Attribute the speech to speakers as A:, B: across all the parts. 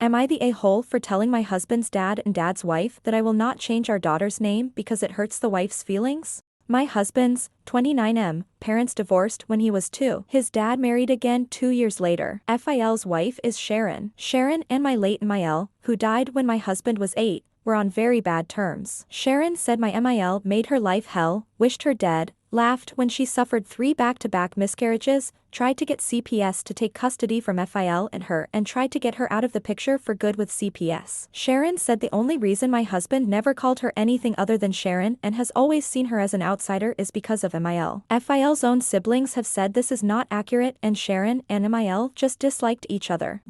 A: Am I the a-hole for telling my husband's dad and dad's wife that I will not change our daughter's name because it hurts the wife's feelings? My husband's, 29M, parents divorced when he was 2. His dad married again 2 years later. FIL's wife is Sharon. Sharon and my late MIL, who died when my husband was 8, were on very bad terms. Sharon said my MIL made her life hell, wished her dead, laughed when she suffered 3 back-to-back miscarriages, tried to get CPS to take custody from FIL and her and tried to get her out of the picture for good with CPS. Sharon said the only reason my husband never called her anything other than Sharon and has always seen her as an outsider is because of MIL. FIL's own siblings have said this is not accurate and Sharon and MIL just disliked each other.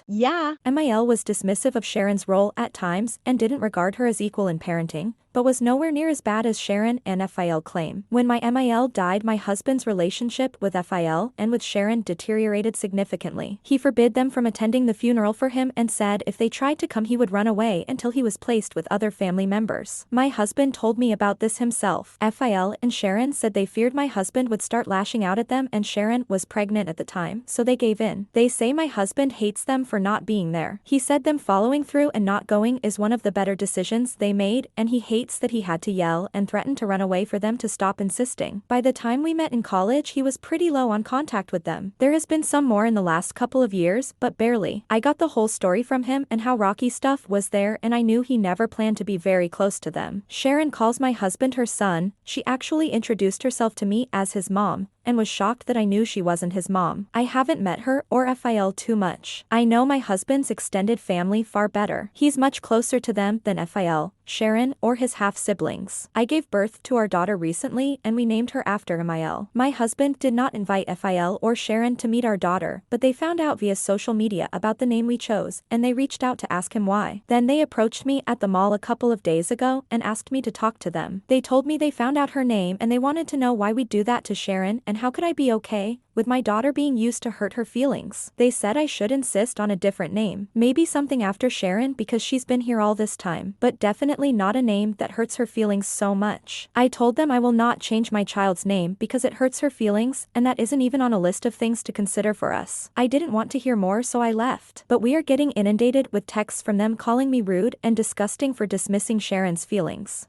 A: Yeah, MIL was dismissive of Sharon's role at times and didn't regard her as equal in parenting, but was nowhere near as bad as Sharon and FIL claim. When my MIL died, my husband's relationship with FIL and with Sharon deteriorated significantly. He forbid them from attending the funeral for him and said if they tried to come he would run away until he was placed with other family members. My husband told me about this himself. FIL and Sharon said they feared my husband would start lashing out at them and Sharon was pregnant at the time, so they gave in. They say my husband hates them for not being there. He said them following through and not going is one of the better decisions they made and he hates that he had to yell and threaten to run away for them to stop insisting. By the time we met in college he was pretty low on contact with them. There has been some more in the last couple of years, but barely. I got the whole story from him and how rocky stuff was there and I knew he never planned to be very close to them. Sharon calls my husband her son. She actually introduced herself to me as his mom, and was shocked that I knew she wasn't his mom. I haven't met her or FIL too much. I know my husband's extended family far better. He's much closer to them than FIL, Sharon, or his half-siblings. I gave birth to our daughter recently and we named her after MIL. My husband did not invite FIL or Sharon to meet our daughter, but they found out via social media about the name we chose, and they reached out to ask him why. Then they approached me at the mall a couple of days ago and asked me to talk to them. They told me they found out her name and they wanted to know why we'd do that to Sharon and how could I be okay with my daughter being used to hurt her feelings. They said I should insist on a different name. Maybe something after Sharon because she's been here all this time, but definitely not a name that hurts her feelings so much. I told them I will not change my child's name because it hurts her feelings and that isn't even on a list of things to consider for us. I didn't want to hear more so I left. But we are getting inundated with texts from them calling me rude and disgusting for dismissing Sharon's feelings.